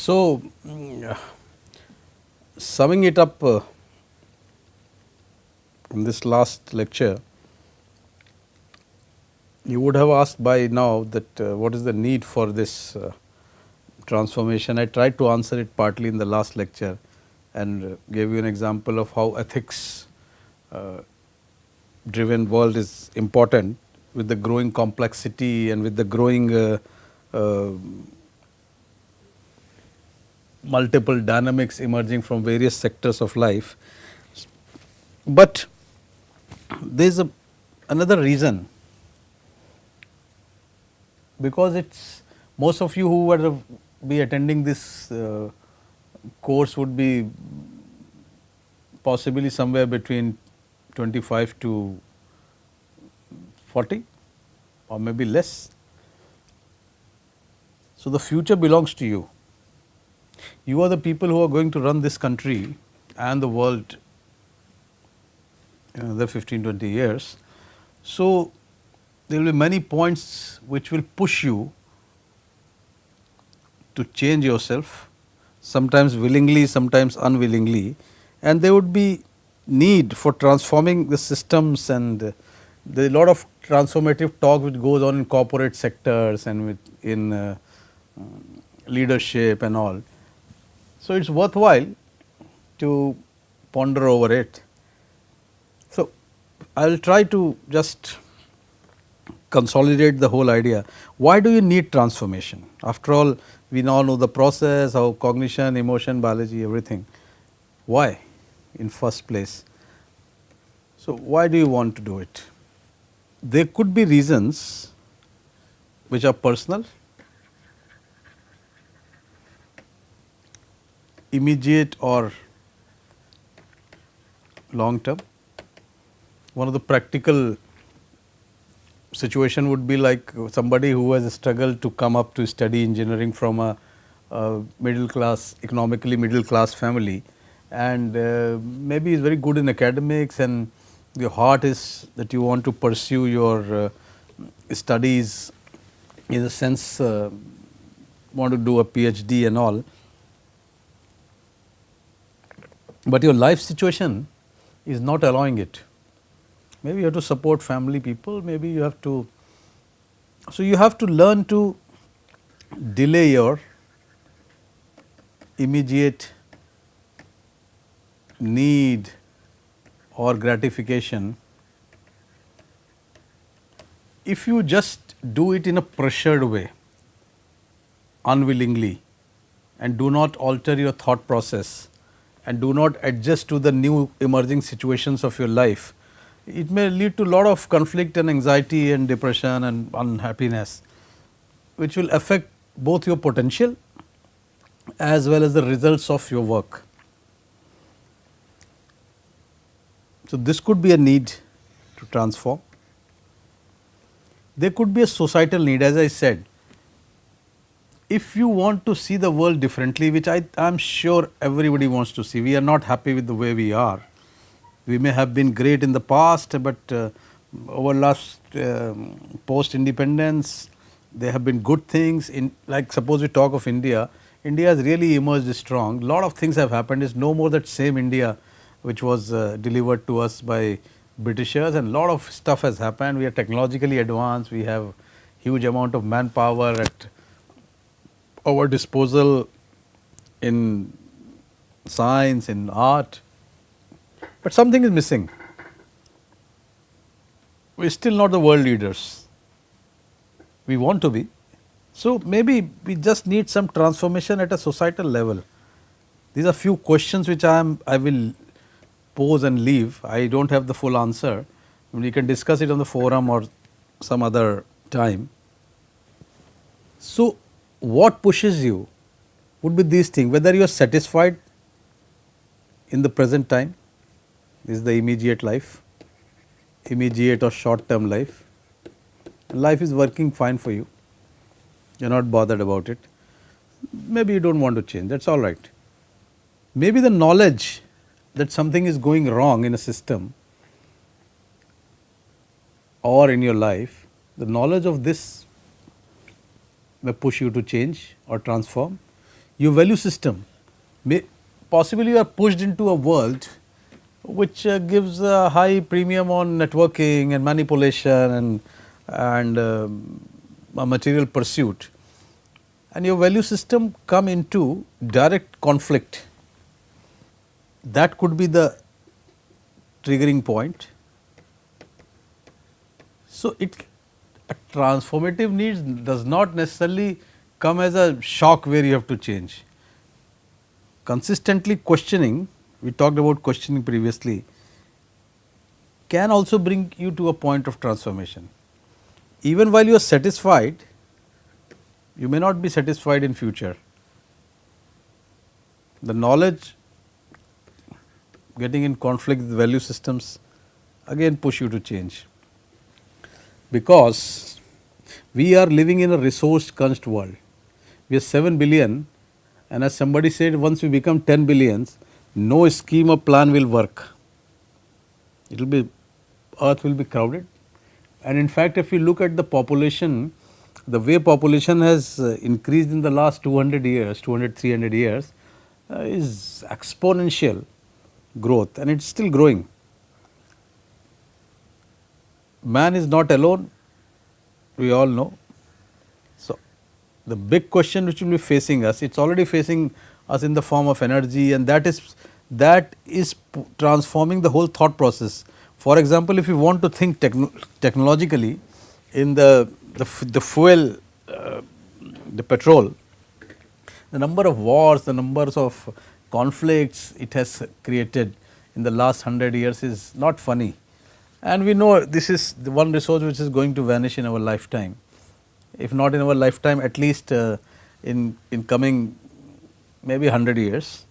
So, summing it up in this last lecture, you would have asked by now that what is the need for this transformation. I tried to answer it partly in the last lecture and gave you an example of how ethics driven world is important with the growing complexity and with the growing multiple dynamics emerging from various sectors of life. But there is another reason, because it's most of you who would be attending this course would be possibly somewhere between 25 to 40 or maybe less. So, the future belongs to you. You are the people who are going to run this country and the world in another 15-20 years. So, there will be many points which will push you to change yourself, sometimes willingly, sometimes unwillingly, and there would be need for transforming the systems, and there is a lot of transformative talk which goes on in corporate sectors and in leadership and all. So, it is worthwhile to ponder over it. So, I will try to just consolidate the whole idea. Why do you need transformation? After all, we now know the process, how cognition, emotion, biology, everything. Why in first place? So, why do you want to do it? There could be reasons which are personal, immediate or long term. One of the practical situation would be like somebody who has struggled to come up to study engineering from a middle class, economically middle class family, and maybe is very good in academics, and your heart is that you want to pursue your studies, in the sense want to do a PhD and all, but your life situation is not allowing it. Maybe you have to support family people, maybe you have to, so you have to learn to delay your immediate need or gratification. If you just do it in a pressured way, unwillingly, and do not alter your thought process and do not adjust to the new emerging situations of your life, it may lead to a lot of conflict and anxiety and depression and unhappiness, which will affect both your potential as well as the results of your work. So, this could be a need to transform. There could be a societal need, as I said. If you want to see the world differently, which I am sure everybody wants to see, we are not happy with the way we are. We may have been great in the past, but over last post independence, there have been good things. In, like suppose we talk of India, India has really emerged strong. Lot of things have happened. It's no more that same India which was delivered to us by Britishers, and lot of stuff has happened. We are technologically advanced. We have huge amount of manpower at our disposal in science, in art. But something is missing. We are still not the world leaders. We want to be. So, maybe we just need some transformation at a societal level. These are few questions which I will pose and leave. I do not have the full answer. We can discuss it on the forum or some other time. So, what pushes you would be these things, whether you are satisfied in the present time. This is the immediate life, immediate or short term life. Life is working fine for you, you are not bothered about it. Maybe you do not want to change, that is all right. Maybe the knowledge that something is going wrong in a system or in your life, the knowledge of this may push you to change or transform. your value system. May, possibly you are pushed into a world which gives a high premium on networking and manipulation and a material pursuit, and your value system come into direct conflict. That could be the triggering point. So, it a transformative needs does not necessarily come as a shock where you have to change. Consistently questioning, we talked about questioning previously, can also bring you to a point of transformation. Even while you are satisfied, you may not be satisfied in future. The knowledge getting in conflict with value systems again push you to change, because we are living in a resource crunched world. We are 7 billion, and as somebody said, once we become 10 billions, no scheme or plan will work. It will be, earth will be crowded. And in fact, if you look at the population, the way population has increased in the last 200 years, 200, 300 years, is exponential growth, and it's still growing. Man is not alone, we all know. So, the big question which will be facing us, it's already facing us in the form of energy, and that is transforming the whole thought process. For example, if you want to think technologically in the fuel, the petrol, the number of wars, the numbers of conflicts it has created in the last 100 years is not funny. And we know this is the one resource which is going to vanish in our lifetime. If not in our lifetime, at least in coming maybe 100 years.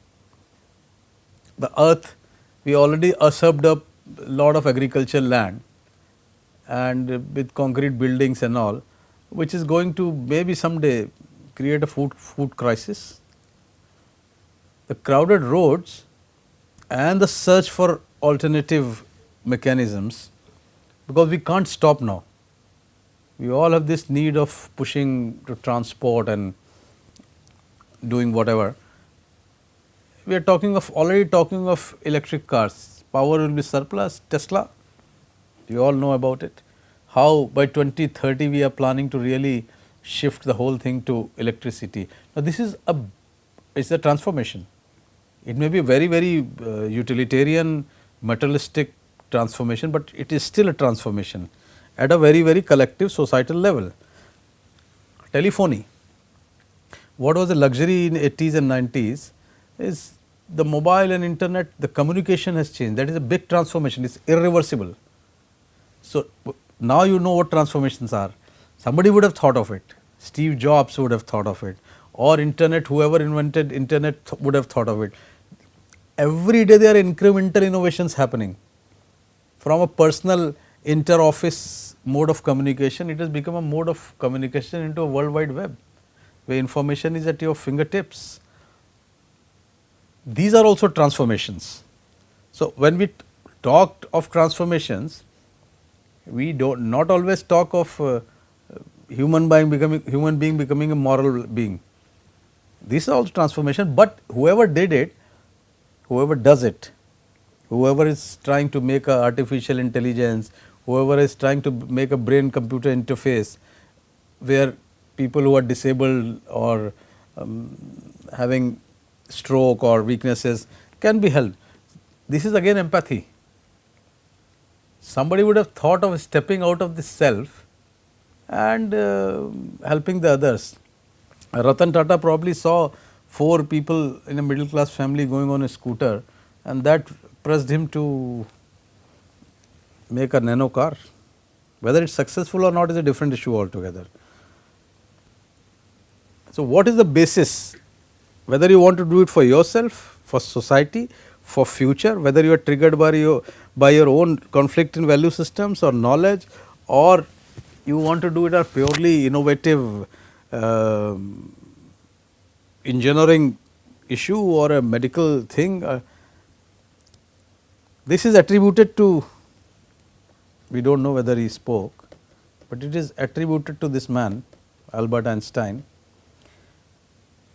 The earth, we already usurped up a lot of agricultural land, and with concrete buildings and all, which is going to maybe someday create a food crisis. The crowded roads and the search for alternative mechanisms, because we can't stop now. We all have this need of pushing to transport and doing whatever. We are already talking of electric cars. Power will be surplus. Tesla, you all know about it. How by 2030 we are planning to really shift the whole thing to electricity. Now this is it's a transformation. It may be very utilitarian, materialistic transformation, but it is still a transformation at a very collective societal level. Telephony, what was a luxury in 80s and 90s is the mobile and internet, the communication has changed. That is a big transformation, it is irreversible. So, now you know what transformations are. Somebody would have thought of it, Steve Jobs would have thought of it, or internet, whoever invented internet would have thought of it. Every day there are incremental innovations happening. From a personal inter-office mode of communication, it has become a mode of communication into a world wide web, where information is at your fingertips. These are also transformations. So, when we talk of transformations, we not always talk of human being becoming a moral being. These are also transformation, but whoever did it, whoever does it, whoever is trying to make a artificial intelligence, whoever is trying to make a brain computer interface where people who are disabled or having stroke or weaknesses can be helped. This is again empathy. Somebody would have thought of stepping out of the self and helping the others. Ratan Tata probably saw 4 people in a middle class family going on a scooter, and that pressed him to make a nano car. Whether it's successful or not is a different issue altogether. So, what is the basis? Whether you want to do it for yourself, for society, for future, whether you are triggered by your own conflict in value systems or knowledge, or you want to do it a purely innovative engineering issue or a medical thing, this is attributed to, we do not know whether he spoke, but it is attributed to this man Albert Einstein.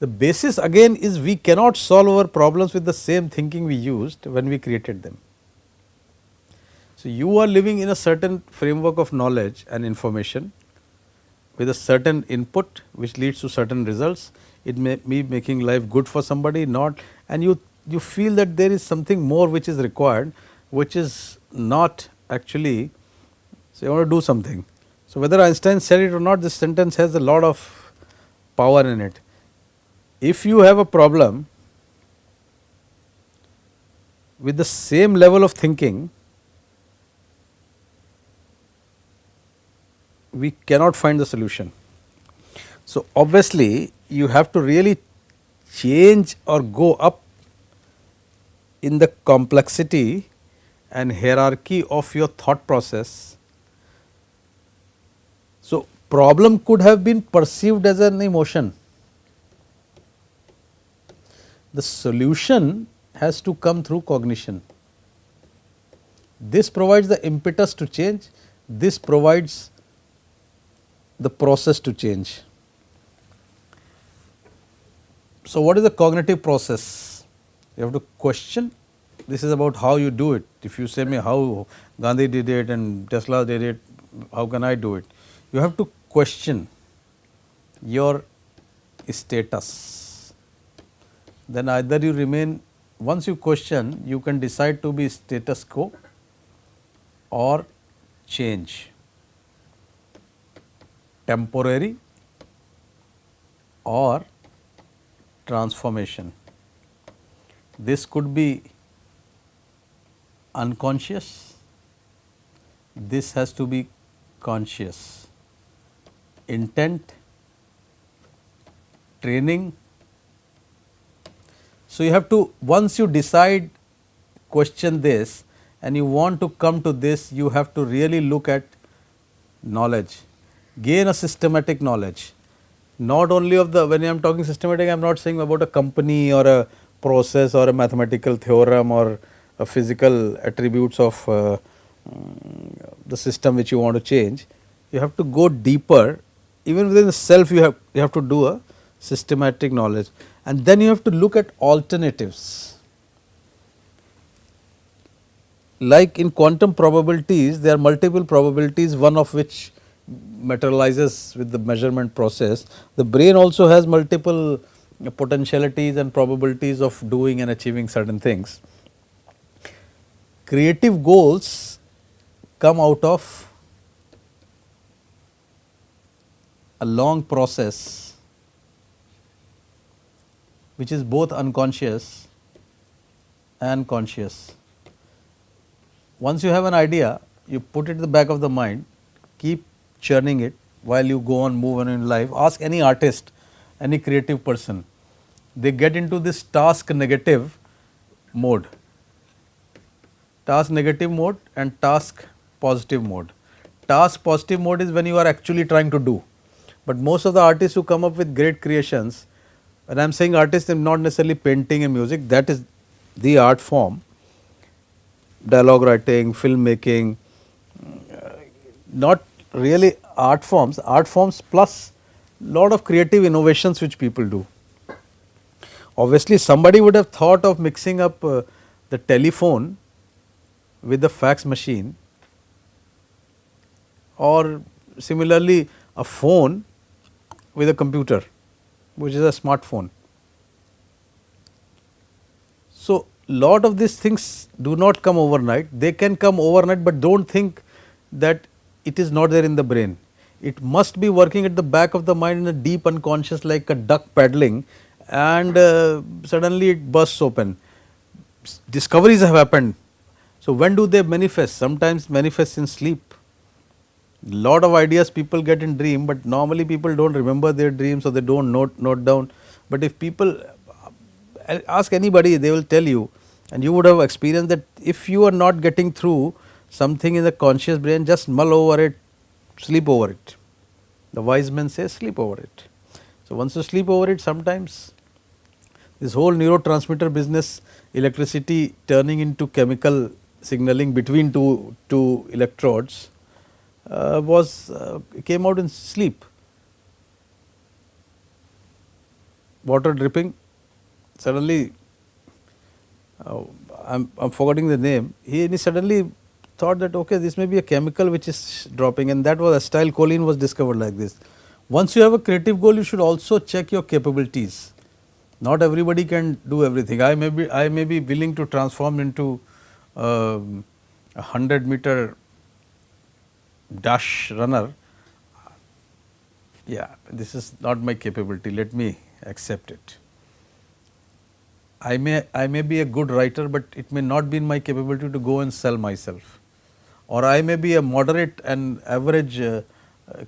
The basis again is we cannot solve our problems with the same thinking we used when we created them. So, you are living in a certain framework of knowledge and information with a certain input which leads to certain results. It may be making life good for somebody, not, and you feel that there is something more which is required, which is not actually, so you want to do something. So, whether Einstein said it or not, this sentence has a lot of power in it. If you have a problem with the same level of thinking, we cannot find the solution. So, obviously, you have to really change or go up in the complexity and hierarchy of your thought process. So, problem could have been perceived as an emotion. The solution has to come through cognition. This provides the impetus to change, this provides the process to change. So, what is the cognitive process? You have to question. This is about how you do it. If you say me how Gandhi did it and Tesla did it, how can I do it? You have to question your status. Then either you remain, once you question, you can decide to be status quo or change, temporary or transformation. This could be unconscious, this has to be conscious. Intent, training. So, you have to, once you decide, question this and you want to come to this, you have to really look at knowledge, gain a systematic knowledge. Not only of the, when I am talking systematic, I am not saying about a company or a process or a mathematical theorem or a physical attributes of the system which you want to change. You have to go deeper, even within the self you have to do a systematic knowledge, and then you have to look at alternatives. Like in quantum probabilities, there are multiple probabilities, one of which materializes with the measurement process. The brain also has multiple potentialities and probabilities of doing and achieving certain things. Creative goals come out of a long process which is both unconscious and conscious. Once you have an idea, you put it at the back of the mind, keep churning it while you go on, move on in life. Ask any artist, any creative person, they get into this task negative mode, task negative mode and task positive mode. Task positive mode is when you are actually trying to do, but most of the artists who come up with great creations, when I am saying artists, I am not necessarily painting and music, that is the art form, dialogue writing, filmmaking, not really art forms plus lot of creative innovations which people do. Obviously, somebody would have thought of mixing up the telephone with the fax machine, or similarly a phone with a computer, which is a smartphone. So, lot of these things do not come overnight, they can come overnight, but do not think that it is not there in the brain. It must be working at the back of the mind in a deep unconscious, like a duck paddling, and suddenly it bursts open. Discoveries have happened. So, when do they manifest? Sometimes manifest in sleep. Lot of ideas people get in dream, but normally people do not remember their dreams, or they do not note down. But if people ask anybody, they will tell you, and you would have experienced that if you are not getting through something in the conscious brain, just mull over it, sleep over it. The wise men say sleep over it. So, once you sleep over it, sometimes this whole neurotransmitter business, electricity turning into chemical signaling between two electrodes, came out in sleep. water dripping, suddenly I'm forgetting the name. He suddenly thought that okay, this may be a chemical which is dropping, and that was acetylcholine was discovered like this. Once you have a creative goal, you should also check your capabilities. Not everybody can do everything. I may be willing to transform into a 100-meter dash runner. Yeah, this is not my capability. Let me accept it. I may be a good writer, but it may not be in my capability to go and sell myself. Or I may be a moderate and average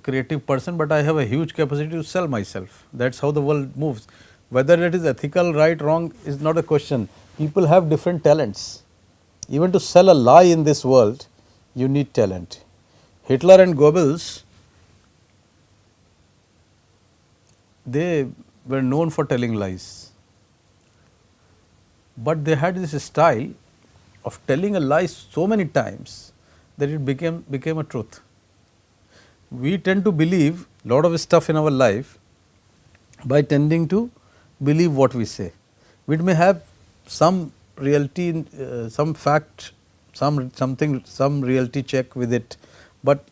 creative person, but I have a huge capacity to sell myself. That's how the world moves. Whether it is ethical, right, wrong is not a question. People have different talents. Even to sell a lie in this world, you need talent. Hitler and Goebbels, they were known for telling lies, but they had this style of telling a lie so many times that it became a truth. We tend to believe lot of stuff in our life by tending to believe what we say. We may have some reality, some fact, some reality check with it, but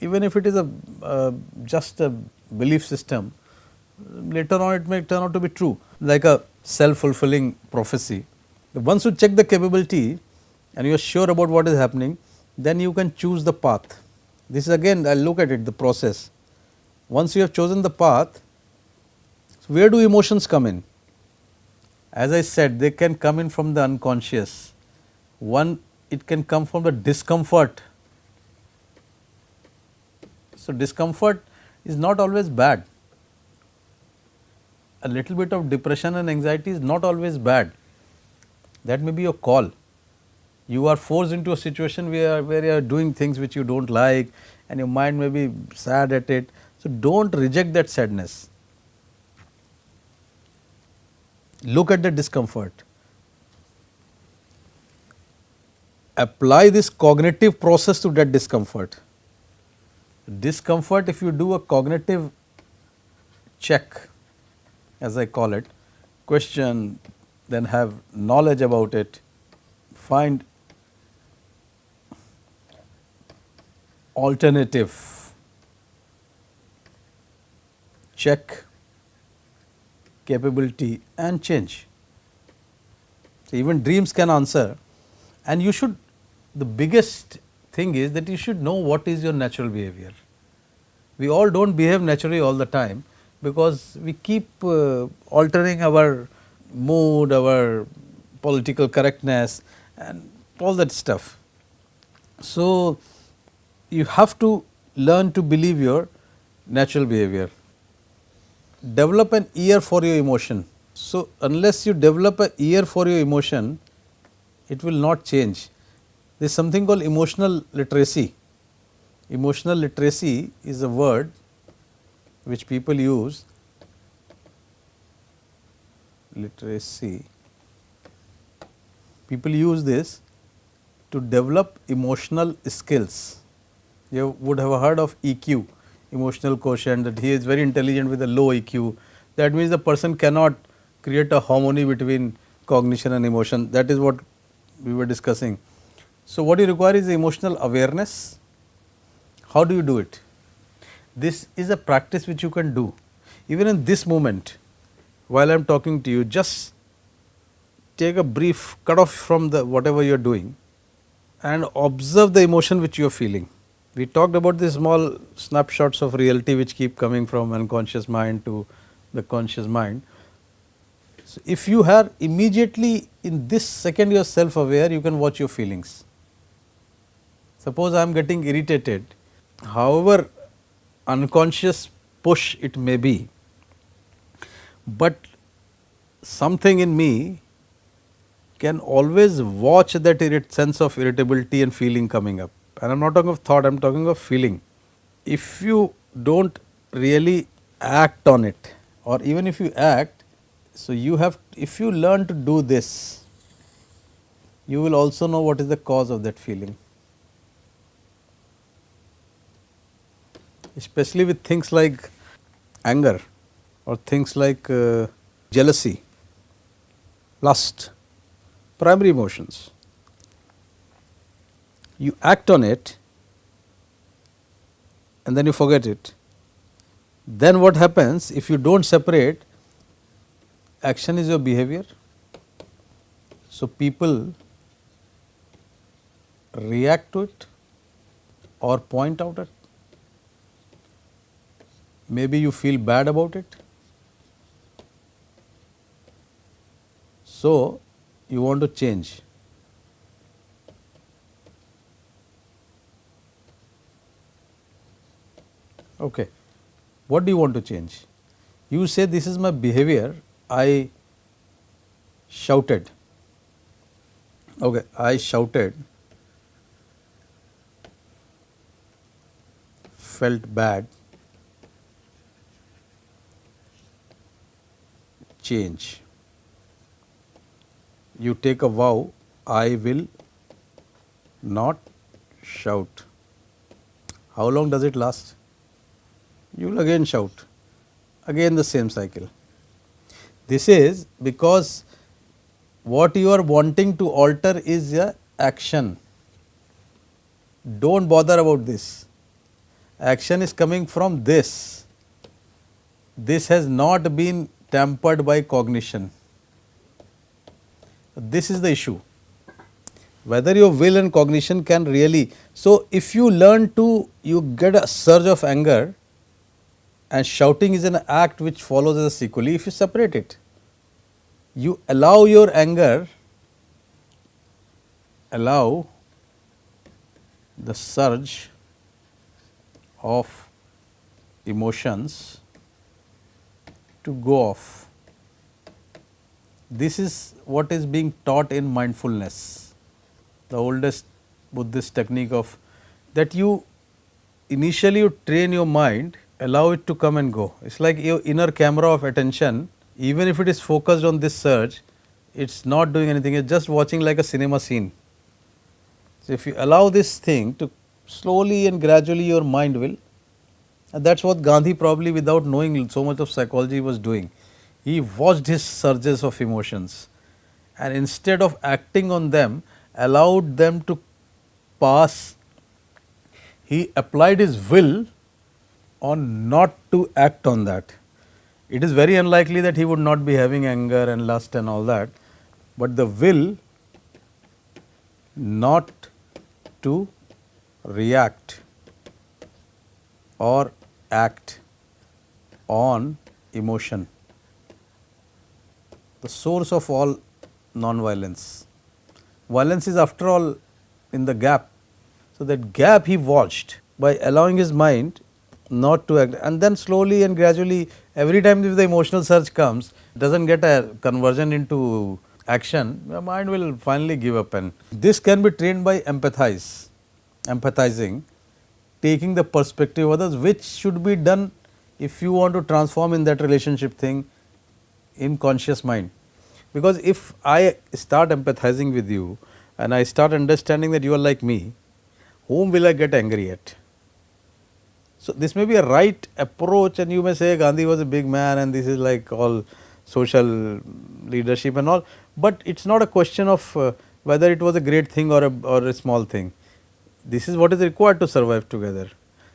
even if it is a just a belief system, later on it may turn out to be true, like a self-fulfilling prophecy. Once you check the capability and you are sure about what is happening, then you can choose the path. This is again, I will look at it, the process. Once you have chosen the path, where do emotions come in? As I said, they can come in from the unconscious. One, it can come from the discomfort. So, discomfort is not always bad. A little bit of depression and anxiety is not always bad. That may be your call. You are forced into a situation where you are doing things which you do not like and your mind may be sad at it. So, do not reject that sadness. Look at the discomfort. Apply this cognitive process to that discomfort. Discomfort, if you do a cognitive check, as I call it, question, then have knowledge about it, find alternative, check capability and change. So, even dreams can answer, and you should, the biggest thing is that you should know what is your natural behavior. We all do not behave naturally all the time, because we keep altering our mood, our political correctness and all that stuff. So, you have to learn to believe your natural behavior. Develop an ear for your emotion. So, unless you develop an ear for your emotion, it will not change. There is something called emotional literacy. Emotional literacy is a word which people use, literacy. People use this to develop emotional skills. You would have heard of EQ, emotional quotient, that he is very intelligent with a low EQ. That means the person cannot create a harmony between cognition and emotion. That is what we were discussing. So, what you require is emotional awareness. How do you do it? This is a practice which you can do. Even in this moment, while I am talking to you, just take a brief cut off from the whatever you are doing and observe the emotion which you are feeling. We talked about the small snapshots of reality which keep coming from unconscious mind to the conscious mind. So, if you are immediately in this second you are self aware, you can watch your feelings. Suppose I am getting irritated, however unconscious push it may be, but something in me can always watch that sense of irritability and feeling coming up. And I am not talking of thought, I am talking of feeling. If you do not really act on it, or even if you act, so you have, if you learn to do this, you will also know what is the cause of that feeling. Especially with things like anger or things like jealousy, lust, primary emotions. You act on it and then you forget it. Then what happens if you do not separate? Action is your behavior. So, people react to it or point out it. Maybe you feel bad about it. So, you want to change. Okay. What do you want to change? You say this is my behavior, I shouted. Okay, I shouted, felt bad, change. You take a vow, I will not shout. How long does it last? You will again shout, again the same cycle. This is because what you are wanting to alter is a action. Do not bother about this. Action is coming from this. This has not been tempered by cognition. This is the issue. Whether your will and cognition can really. So, if you learn to, you get a surge of anger, and shouting is an act which follows as a sequelae. If you separate it, you allow your anger, allow the surge of emotions to go off. This is what is being taught in mindfulness, the oldest Buddhist technique of that you initially you train your mind, allow it to come and go. It is like your inner camera of attention, even if it is focused on this surge, it is not doing anything, it is just watching like a cinema scene. So, if you allow this thing to slowly and gradually your mind will, and that is what Gandhi probably without knowing so much of psychology was doing. He watched his surges of emotions and instead of acting on them, allowed them to pass. He applied his will on not to act on that. It is very unlikely that he would not be having anger and lust and all that, but the will not to react or act on emotion, the source of all non-violence. Violence is after all in the gap. So, that gap he watched by allowing his mind not to act, and then slowly and gradually every time if the emotional surge comes, does not get a conversion into action, the mind will finally give up. And this can be trained by empathizing, taking the perspective of others, which should be done if you want to transform in that relationship thing in conscious mind. Because if I start empathizing with you and I start understanding that you are like me, whom will I get angry at? So, this may be a right approach, and you may say Gandhi was a big man and this is like all social leadership and all, but it is not a question of whether it was a great thing or a small thing. This is what is required to survive together.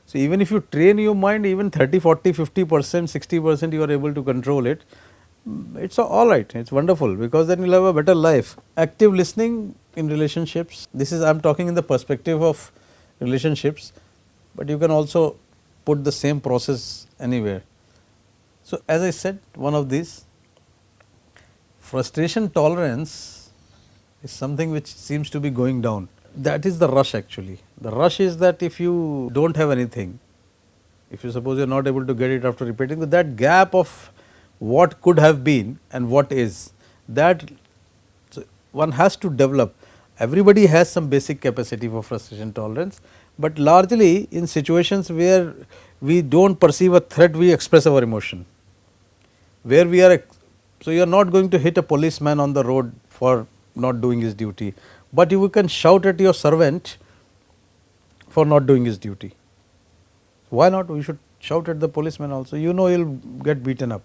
So, even if you train your mind even 30, 40, 50%, 60% you are able to control it, it is all right, it is wonderful, because then you will have a better life. Active listening in relationships, this is I am talking in the perspective of relationships, but you can also put the same process anywhere. So, as I said, one of these, frustration tolerance is something which seems to be going down. That is the rush actually. The rush is that if you do not have anything, if you suppose you are not able to get it after repeating, that gap of what could have been and what is, that so one has to develop. Everybody has some basic capacity for frustration tolerance, but largely in situations where we do not perceive a threat, we express our emotion. Where we are, so you are not going to hit a policeman on the road for not doing his duty, but you can shout at your servant for not doing his duty. Why not? We should shout at the policeman also, you know he will get beaten up.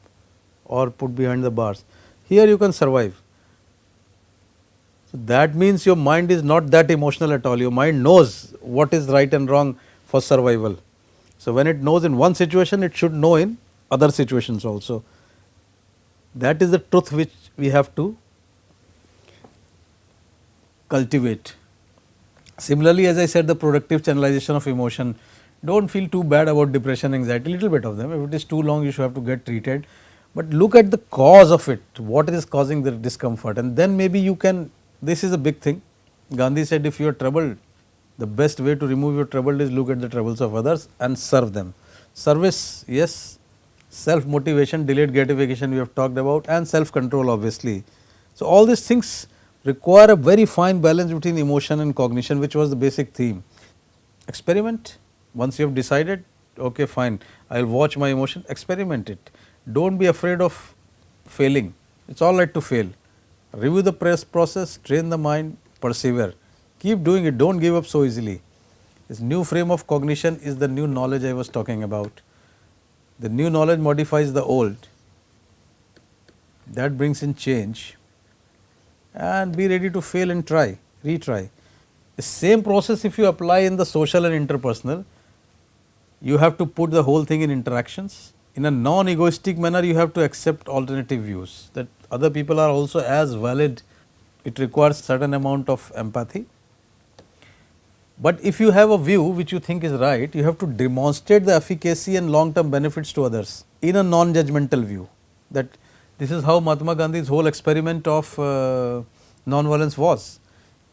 or put behind the bars. Here you can survive. So that means your mind is not that emotional at all. Your mind knows what is right and wrong for survival. So when it knows in one situation, it should know in other situations also. That is the truth which we have to cultivate. Similarly, as I said, the productive channelization of emotion, don't feel too bad about depression, anxiety, little bit of them. If it is too long, you should have to get treated. But look at the cause of it, what is causing the discomfort, and then maybe you can, this is a big thing. Gandhi said, if you are troubled, the best way to remove your trouble is look at the troubles of others and serve them. Service, yes, self motivation, delayed gratification we have talked about, and self control obviously. So all these things require a very fine balance between emotion and cognition, which was the basic theme. Experiment, once you have decided, okay fine, I will watch my emotion, experiment it. Don't be afraid of failing, it is all right to fail. Review the process, train the mind, persevere, keep doing it, don't give up so easily. This new frame of cognition is the new knowledge I was talking about. The new knowledge modifies the old, that brings in change, and be ready to fail and try, retry. The same process if you apply in the social and interpersonal, you have to put the whole thing in interactions. In a non-egoistic manner, you have to accept alternative views, that other people are also as valid. It requires certain amount of empathy. But if you have a view which you think is right, you have to demonstrate the efficacy and long term benefits to others in a non-judgmental view. That this is how Mahatma Gandhi's whole experiment of non-violence was.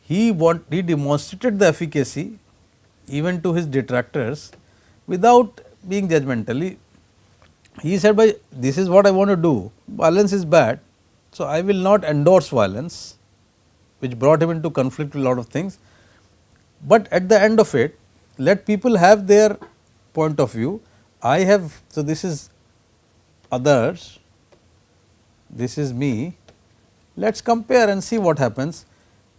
He demonstrated the efficacy even to his detractors without being judgmental. He said, by this is what I want to do, violence is bad, so I will not endorse violence, which brought him into conflict with a lot of things. But at the end of it, let people have their point of view. I have, so this is others, this is me, let us compare and see what happens.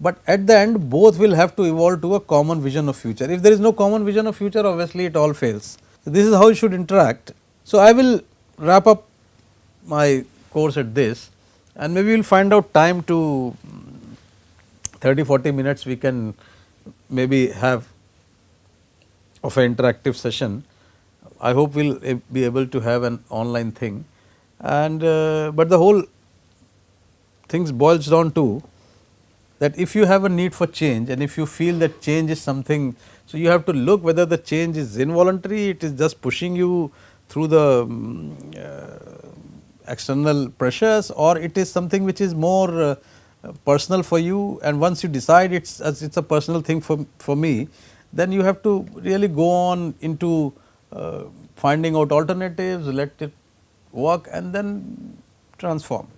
But at the end, both will have to evolve to a common vision of future. If there is no common vision of future, obviously it all fails. So this is how you should interact. So I will wrap up my course at this, and maybe we will find out time to 30-40 minutes we can maybe have of an interactive session. I hope we will be able to have an online thing, and but the whole things boils down to that if you have a need for change and if you feel that change is something, so you have to look whether the change is involuntary, it is just pushing you through the external pressures, or it is something which is more personal for you, and once you decide it's a personal thing for me, then you have to really go on into finding out alternatives, let it work and then transform.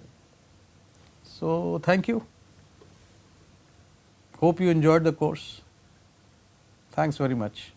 So thank you. Hope you enjoyed the course. Thanks very much.